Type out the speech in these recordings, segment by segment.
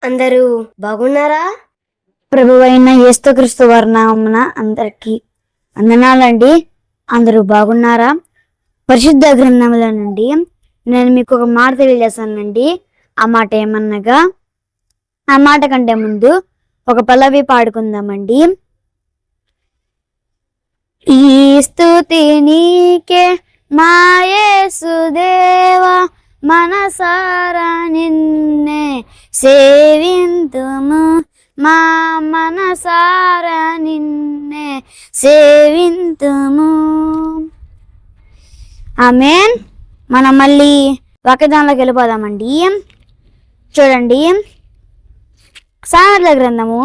అందరూ బాగున్నారా? ప్రభువైన యేసుక్రీస్తు వారి నామమున అందరికీ వందనాలండి. అందరూ బాగున్నారా? పరిశుద్ధ గ్రంథముల నుండి నేను మీకు ఒక మాట తెలియజేస్తానండి. ఆ మాట ఏమనగా, ఆ మాట కంటే ముందు ఒక పల్లవి పాడుకుందామండి. ఈ స్తుతి నీకే మా యేసుదేవా, మనసారా నిన్నే సేవింతుము, మా మనసారా నిన్నే సేవింతుము. ఆమేన్. మనం మళ్ళీ వాక్యదానంలోకి వెళ్ళిపోదామండి. చూడండి, సామెతల గ్రంథము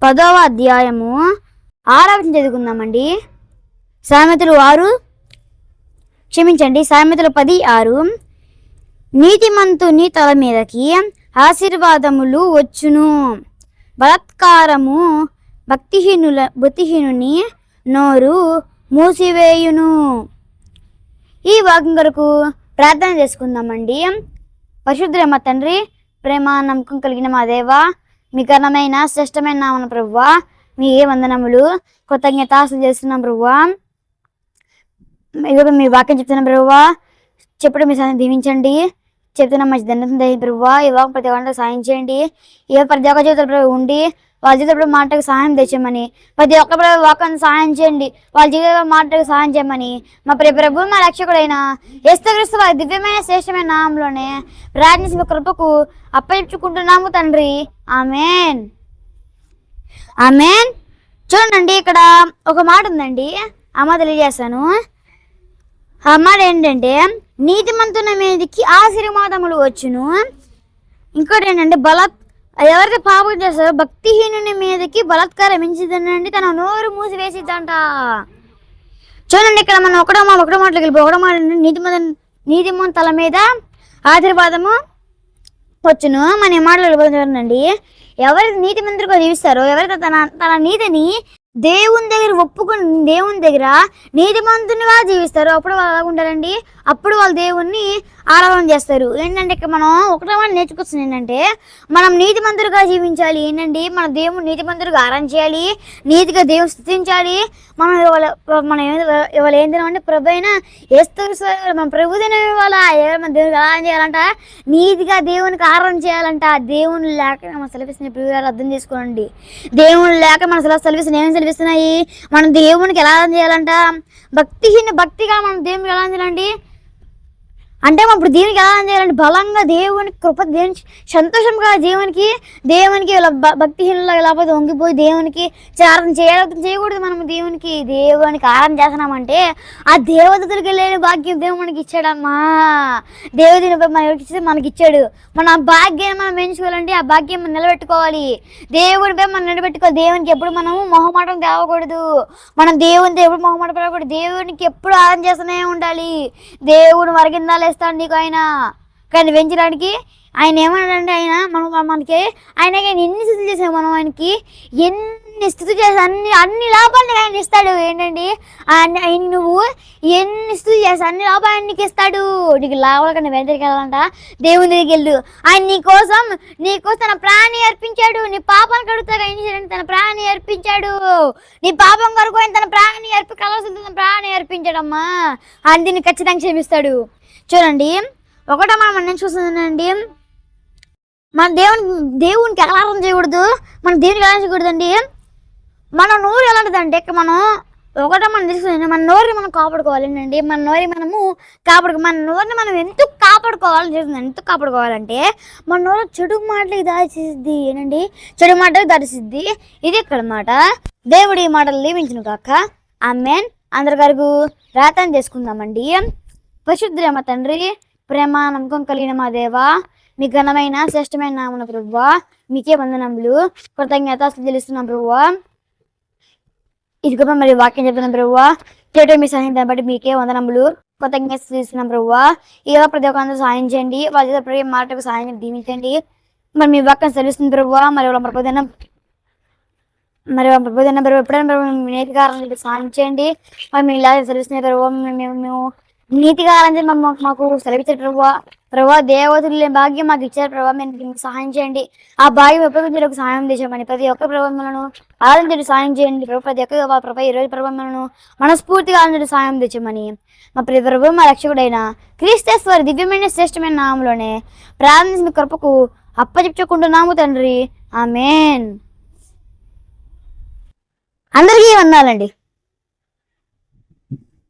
10వ అధ్యాయము 6వ వచనం చదువుకుందామండి. సామెతలు 10:6. నీతిమంతుని తల మీదకి ఆశీర్వాదములు వచ్చును, బలాత్కారము భక్తిహీనుని నోరు మూసివేయును. ఈ వాక్యం కొరకు ప్రార్థన చేసుకుందామండి. పరిశుద్ధుడైన తండ్రి, ప్రేమ నమ్మకం కలిగిన మా దేవా, మీ ఘనమైన శ్రేష్టమైన నామమున ప్రభువా మీకే వందనములు, కృతజ్ఞతాస్తులు చేస్తున్నాం ప్రభువా. ఇదిగో మీ వాక్యం చెప్తున్నాం ప్రభువా, చెప్పడం మీ సాయం దీవించండి. చెప్తున్నా మంచి దండం దయ ప్రభువా. ఈ వాక్యం ప్రతి ఒక్కరికి సాయం చేయండి. ప్రతి ఒక్క జీవితంలో ఉండి వాళ్ళ జీవితంలో మాటకు సహాయం తెచ్చామని, ప్రతి ఒక్క వాక్యాన్ని సహాయం చేయండి. వాళ్ళ జీవితంలో మాటకు సహాయం చేయమని మా ప్రభు మా రక్షకుడైన యేసుక్రీస్తు వారి దివ్యమైన శ్రేష్టమైన నామంలోనే ప్రార్థించి మీ కృపకు అప్పగించుకుంటున్నాము తండ్రి. ఆమేన్, ఆమేన్. చూడండి, ఇక్కడ ఒక మాట ఉందండి, ఆ మాట తెలియజేస్తాను. ఆ మాట ఏంటంటే, నీతిమంతుల మీదకి ఆశీర్వాదములు వచ్చును. ఇంకోటి ఏంటంటే, ఎవరైతే పాపం చేస్తారో భక్తిహీనుని మీదకి బలాత్కారం మించిదండి, తన నోరు మూసివేసిద్దంట. చూడండి, ఇక్కడ మనం ఒకటో మాటలోకి వెళ్ళిపో. ఒకటో మాట నీతిమంతుల మీద ఆశీర్వాదము వచ్చును. మన మాటలు చూడండి, ఎవరైతే నీతిమంతులుగా జీవిస్తారో, ఎవరైతే తన నీతిని దేవుని దగ్గర ఒప్పుకుని దేవుని దగ్గర నీతిమంతునిగా జీవిస్తారు, అప్పుడు వాళ్ళు ఎలా ఉంటారండి? అప్పుడు వాళ్ళు దేవుణ్ణి ఆరాధన చేస్తారు. ఏంటంటే ఇక్కడ మనం ఒకటో మాట నేర్చుకొస్తుంది ఏంటంటే, మనం నీతిమంతులుగా జీవించాలి. ఏంటండి, మన దేవుని నీతిమంతులుగా ఆరాధన చేయాలి, నీతిగా దేవుని స్తుతించాలి. మనం ఇవాళ ఏం తినామంటే, ప్రభు అయినా మన ప్రభు దినం ఇవాళ మన దేవునికి ఆరాధన చేయాలంట, నీతిగా దేవునికి ఆరాధన చేయాలంట. దేవుని లేక మన సెలవిస్తున్న ప్రియులు అర్థం చేసుకోండి. దేవుని లేక మన సెలవిస్తున్న ఏమేమి సెలవిస్తున్నాయి? మనం దేవునికి ఎలా ఆరాధన చేయాలంట? భక్తిగా మనం దేవునికి ఎలా చేయాలండి అంటే, మనం ఇప్పుడు దేవునికి ఎలా చేయాలంటే, బలంగా దేవునికి కృప, దేవునికి సంతోషంగా దేవునికి భక్తిహీనంగా లేకపోతే వంగిపోయి దేవునికి ఆరాధన చేయకూడదు. మనం దేవునికి ఆరాధన చేస్తున్నామంటే ఆ దేవతలకు వెళ్ళే భాగ్యం దేవుడు మనకి ఇచ్చాడమ్మా. దేవుడిని మనకి ఇచ్చాడు. మన ఆ భాగ్యాన్ని మనం ఎంచుకోవాలంటే ఆ భాగ్యం మనం నిలబెట్టుకోవాలి. దేవునిపై మనం నిలబెట్టుకోవాలి. దేవునికి ఎప్పుడు మనము మొహమాటం తేవకూడదు. మనం దేవునితో ఎప్పుడు మొహమాటం పడకూడదు. దేవునికి ఎప్పుడు ఆరాధన చేస్తూనే ఉండాలి. దేవుడు మరిగిందాలు వేస్తాడు నీకు ఆయన, కానీ పెంచడానికి ఆయన ఏమన్నాడంటే, ఆయనకి ఎన్ని స్థితులు చేసాము మనం, ఆయనకి ఎన్ని స్థితులు చేసి అన్ని లాభాలు ఆయన ఇస్తాడు. ఏంటండి, నువ్వు ఎన్ని స్థితులు చేసి అన్ని లాభాలు నీకు ఇస్తాడు. నీకు లాభాల కన్నా వెంటకి వెళ్ళాలంట, దేవుని దగ్గరికి వెళ్ళు. ఆయన నీకోసం తన ప్రాణి అర్పించాడు. నీ పాపాన్ని కడుగుతాగా తన ప్రాణి అర్పించాడు. నీ పాపం కొరకు ఆయన తన ప్రాణి తన ప్రాణి అర్పించాడమ్మా. ఆయన దీన్ని ఖచ్చితంగా క్షమిస్తాడు. చూడండి, ఒకటో మనం చూస్తుందండి, మన దేవునికి ఎలా ఆరాధన చేయకూడదు, మన దేవునికి ఎలా చేయకూడదండి. మన నోరు ఎలాంటిదంటే, మనం తెలుస్తుంది, మన నోరుని మనం కాపాడుకోవాలి. ఏంటండి, మన నోరుని మనం ఎందుకు కాపాడుకోవాలంటే, మన నోరు చెడు మాటలకి దారిసిద్ది. ఏంటండి, చెడు మాటలకి దారిసిద్ది. ఇది ఇక్కడ మాట. దేవుడు ఈ మాటలు దీవించును కాక. ఆమేన్. అందరి వరకు ప్రార్థన చేసుకుందామండి. పరిశుద్ధుడైన మా తండ్రి, ప్రేమ నమ్మకం కలిగిన మా దేవా, మీ ఘనమైన శ్రేష్టమైన నామమున ప్రభువా మీకే వందనములు, కృతజ్ఞతాస్తుతులు చెల్లిస్తున్నాం ప్రభువా. ఇదిగో మరి వాక్యం చెప్తున్నాం ప్రభువా, చేయటం మీ సహాయం బట్టి మీకే వందనములు, కృతజ్ఞతలు చెల్లిస్తున్నాం ప్రభువా. ఇక ప్రతి ఒక్కరు సహాయం చేయండి, వాళ్ళ ప్రేమ మాటకు సహాయం దీవించండి. మరి మీ వాక్యం సెలవిస్తుంది ప్రభువా. మరి ప్రభుత్వం ఎప్పుడైనా నేతికారం సాధించండి. మరి మేము ఇలా సెలవిస్తున్న ప్రభావ మేము నీతి కావాలని మాకు సెలవిచ్చారు ప్రభావ. ప్రభావ దేవతలు భాగ్యం మాకు ఇచ్చారు ప్రభావ. మీకు సహాయం చేయండి. ఆ భాగ్యం ఉపయోగించడానికి సహాయం చేసామని ప్రతి ఒక్క ప్రభావములను ఆనందించి సాయం చేయండి ప్రభావ. ప్రతి ఒక్క ప్రభావ ఈరోజు ప్రభావములను మనస్ఫూర్తిగా ఆనందించి సాయం తెచ్చమని మా ప్రతి ప్రభు మా రక్షకుడైన క్రీస్తేశ్వరి దివ్యమైన శ్రేష్టమైన నామంలోనే ప్రార్థించి మీ కృపకు అప్పచెప్పుకుంటున్నాము తండ్రి. ఆమేన్. అందరికీ వందాలండి.